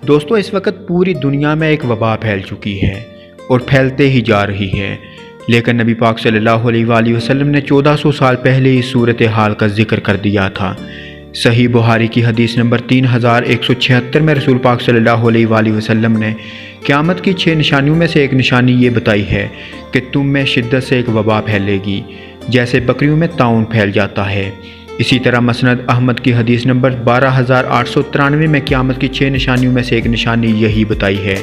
دوستو اس وقت پوری دنیا میں ایک وبا پھیل چکی ہے اور پھیلتے ہی جا رہی ہے، لیکن نبی پاک صلی اللہ علیہ وآلہ وسلم نے 1400 سال پہلے اس صورتحال کا ذکر کر دیا تھا۔ صحیح بخاری کی حدیث نمبر 3176 میں رسول پاک صلی اللہ علیہ وآلہ وسلم نے قیامت کی 6 نشانیوں میں سے ایک نشانی یہ بتائی ہے کہ تم میں شدت سے ایک وبا پھیلے گی، جیسے بکریوں میں طاعون پھیل جاتا ہے۔ اسی طرح مسند احمد کی حدیث نمبر 12893 میں قیامت کی 6 نشانیوں میں سے ایک نشانی یہی بتائی ہے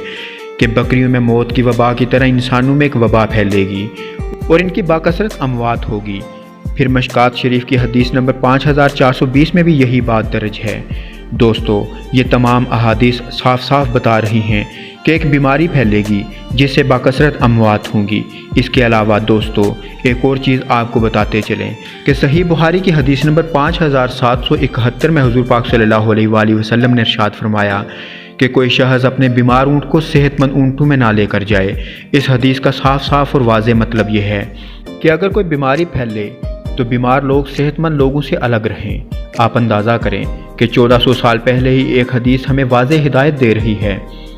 کہ بکریوں میں موت کی وبا کی طرح انسانوں میں ایک وبا پھیلے گی اور ان کی باکثرت اموات ہوگی۔ پھر مشکات شریف کی حدیث نمبر 5420 میں بھی یہی بات درج ہے۔ دوستو یہ تمام احادیث صاف صاف بتا رہی ہیں کہ ایک بیماری پھیلے گی جس سے باکثرت اموات ہوں گی۔ اس کے علاوہ دوستو ایک اور چیز آپ کو بتاتے چلیں کہ صحیح بخاری کی حدیث نمبر 5771 میں حضور پاک صلی اللہ علیہ وآلہ وسلم نے ارشاد فرمایا کہ کوئی شخص اپنے بیمار اونٹ کو صحت مند اونٹوں میں نہ لے کر جائے۔ اس حدیث کا صاف صاف اور واضح مطلب یہ ہے کہ اگر کوئی بیماری پھیلے تو بیمار لوگ صحت مند لوگوں سے الگ رہیں۔ آپ اندازہ کریں کہ 1400 سال پہلے ہی ایک حدیث ہمیں واضح ہدایت دے رہی ہے۔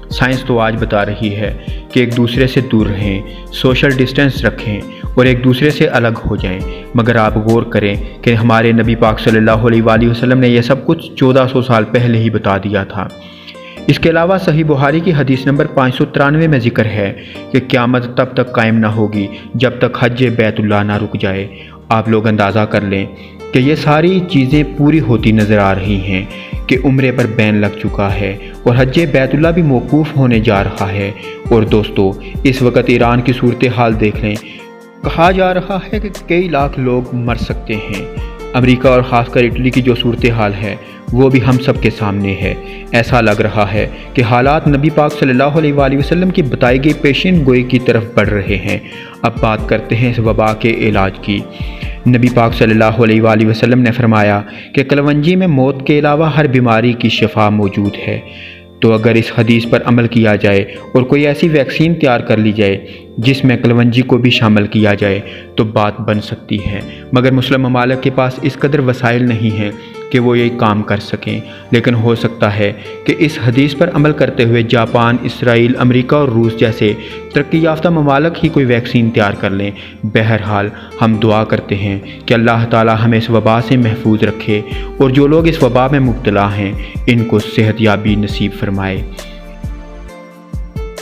سائنس تو آج بتا رہی ہے کہ ایک دوسرے سے دور رہیں، سوشل ڈسٹینس رکھیں اور ایک دوسرے سے الگ ہو جائیں، مگر آپ غور کریں کہ ہمارے نبی پاک صلی اللہ علیہ وآلہ وسلم نے یہ سب کچھ 1400 سال پہلے ہی بتا دیا تھا۔ اس کے علاوہ صحیح بخاری کی حدیث نمبر 593 میں ذکر ہے کہ قیامت تب تک قائم نہ ہوگی جب تک حج بیت اللہ نہ رک جائے۔ آپ لوگ اندازہ کر لیں کہ یہ ساری چیزیں پوری ہوتی نظر آ رہی ہیں کہ عمرے پر بین لگ چکا ہے اور حج بیت اللہ بھی موقوف ہونے جا رہا ہے۔ اور دوستو اس وقت ایران کی صورتحال دیکھ لیں، کہا جا رہا ہے کہ کئی لاکھ لوگ مر سکتے ہیں۔ امریکہ اور خاص کر اٹلی کی جو صورتحال ہے وہ بھی ہم سب کے سامنے ہے۔ ایسا لگ رہا ہے کہ حالات نبی پاک صلی اللہ علیہ وآلہ وسلم کی بتائی گئی پیشین گوئی کی طرف بڑھ رہے ہیں۔ اب بات کرتے ہیں اس وبا کے علاج کی۔ نبی پاک صلی اللہ علیہ وآلہ وسلم نے فرمایا کہ کلونجی میں موت کے علاوہ ہر بیماری کی شفا موجود ہے۔ تو اگر اس حدیث پر عمل کیا جائے اور کوئی ایسی ویکسین تیار کر لی جائے جس میں کلونجی کو بھی شامل کیا جائے تو بات بن سکتی ہے، مگر مسلم ممالک کے پاس اس قدر وسائل نہیں ہیں کہ وہ یہ کام کر سکیں۔ لیکن ہو سکتا ہے کہ اس حدیث پر عمل کرتے ہوئے جاپان، اسرائیل، امریکہ اور روس جیسے ترقی یافتہ ممالک ہی کوئی ویکسین تیار کر لیں۔ بہرحال ہم دعا کرتے ہیں کہ اللہ تعالی ہمیں اس وبا سے محفوظ رکھے اور جو لوگ اس وبا میں مبتلا ہیں ان کو صحت یابی نصیب فرمائے۔